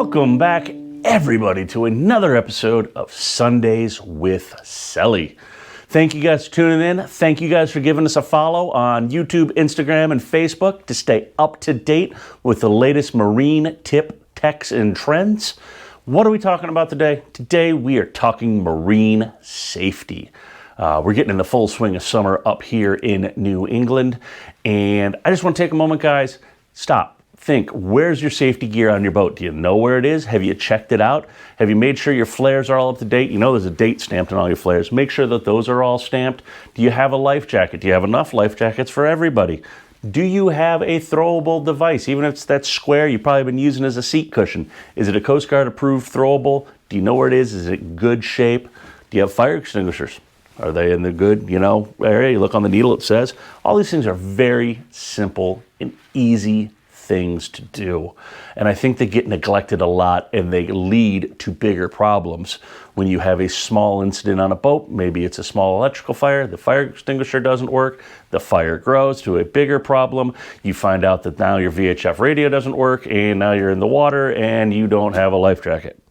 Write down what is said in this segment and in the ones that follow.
Welcome back, everybody, to another episode of Sundays with Sully. Thank you guys for tuning in. Thank you guys for giving us a follow on YouTube, Instagram, and Facebook to stay up to date with the latest marine tip, techs, and trends. What are we talking about today? Today we are talking marine safety. We're getting in the full swing of summer up here in New England, and I just want to take a moment, guys. Stop. Think, where's your safety gear on your boat? Do you know where it is? Have you checked it out? Have you made sure your flares are all up to date? You know there's a date stamped on all your flares. Make sure that those are all stamped. Do you have a life jacket? Do you have enough life jackets for everybody? Do you have a throwable device? Even if it's that square you've probably been using as a seat cushion. Is it a Coast Guard approved throwable? Do you know where it is? Is it in good shape? Do you have fire extinguishers? Are they in the good, area? You look on the needle, it says. All these things are very simple and easy things to do. And I think they get neglected a lot, and they lead to bigger problems. When you have a small incident on a boat, maybe it's a small electrical fire, the fire extinguisher doesn't work, the fire grows to a bigger problem. You find out that now your VHF radio doesn't work, and now you're in the water and you don't have a life jacket.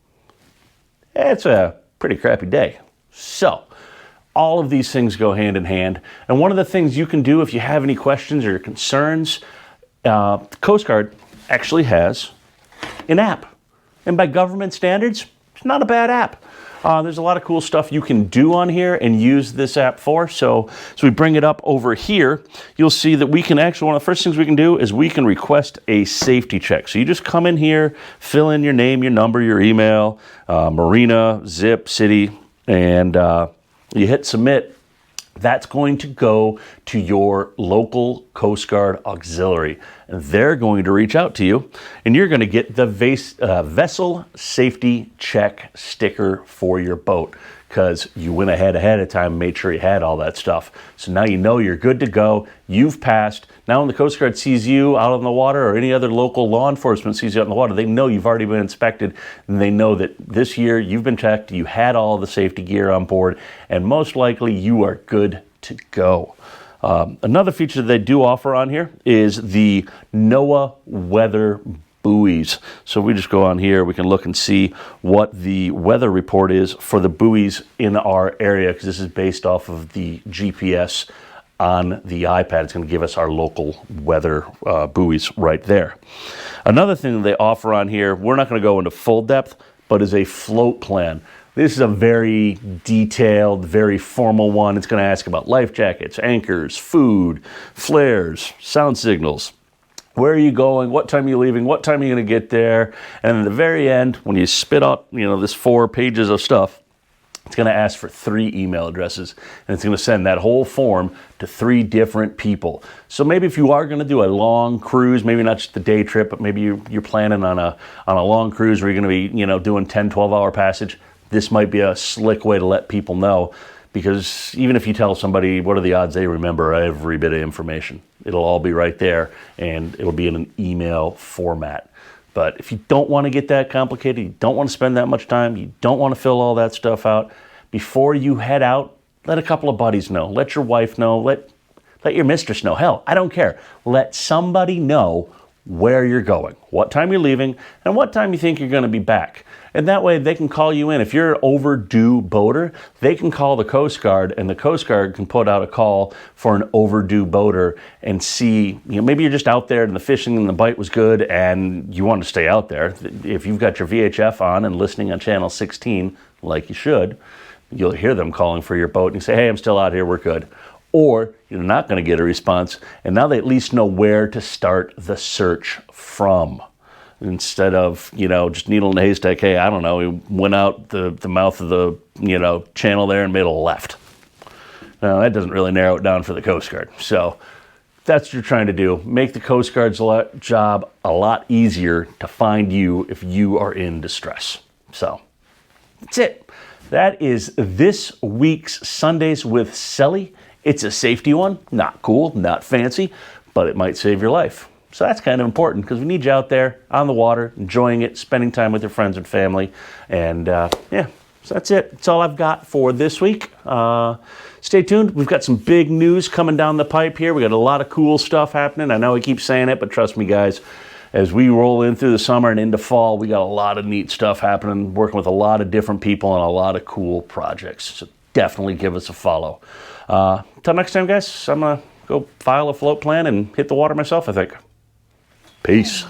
It's a pretty crappy day. So, all of these things go hand in hand. And one of the things you can do if you have any questions or concerns, Coast Guard actually has an app. And by government standards, it's not a bad app. There's a lot of cool stuff you can do on here and use this app for. So we bring it up over here. You'll see that we can actually, one of the first things we can do is we can request a safety check. So you just come in here, fill in your name, your number, your email, marina, zip, city, and you hit submit. That's going to go to your local Coast Guard auxiliary. And they're going to reach out to you, and you're going to get the vessel safety check sticker for your boat, because you went ahead of time and made sure you had all that stuff. So now you know you're good to go. You've passed. Now when the Coast Guard sees you out on the water, or any other local law enforcement sees you out in the water, they know you've already been inspected, and they know that this year you've been checked, you had all the safety gear on board, and most likely you are good to go. Another feature they do offer on here is the NOAA weather buoys. So we just go on here, we can look and see what the weather report is for the buoys in our area, because this is based off of the GPS on the iPad. It's going to give us our local weather buoys right there. Another thing they offer on here, we're not going to go into full depth, but is a float plan. This is a very detailed, very formal one. It's going to ask about life jackets, anchors, food, flares, sound signals. Where are you going? What time are you leaving? What time are you going to get there? And at the very end, when you spit out, this 4 pages of stuff, it's going to ask for 3 email addresses, and it's going to send that whole form to 3 different people. So maybe if you are going to do a long cruise, maybe not just a day trip, but maybe you're planning on a long cruise where you're going to be, doing 10, 12-hour passage, this might be a slick way to let people know, because even if you tell somebody, what are the odds they remember every bit of information? It'll all be right there, and it'll be in an email format. But if you don't want to get that complicated, you don't want to spend that much time, you don't want to fill all that stuff out, before you head out, let a couple of buddies know. Let your wife know. Let your mistress know. Hell, I don't care. Let somebody know where you're going, what time you're leaving, and what time you think you're going to be back. And that way they can call you in. If you're an overdue boater, they can call the Coast Guard, and the Coast Guard can put out a call for an overdue boater and see, maybe you're just out there and the fishing and the bite was good and you want to stay out there. If you've got your VHF on and listening on channel 16, like you should, you'll hear them calling for your boat and you say, hey, I'm still out here, we're good. Or you're not going to get a response, and now they at least know where to start the search from. Instead of, just needle in a haystack, hey, I don't know, we went out the mouth of the, channel there and made a left. Now, that doesn't really narrow it down for the Coast Guard. So that's what you're trying to do. Make the Coast Guard's job a lot easier to find you if you are in distress. So that's it. That is this week's Sundays with Sully. It's a safety one. Not cool, not fancy, but it might save your life. So that's kind of important, because we need you out there on the water, enjoying it, spending time with your friends and family. And so that's it. That's all I've got for this week. Stay tuned. We've got some big news coming down the pipe here. We got a lot of cool stuff happening. I know I keep saying it, but trust me, guys, as we roll in through the summer and into fall, we got a lot of neat stuff happening, working with a lot of different people on a lot of cool projects. So definitely give us a follow. Till next time, guys, I'm going to go file a float plan and hit the water myself, I think. Peace.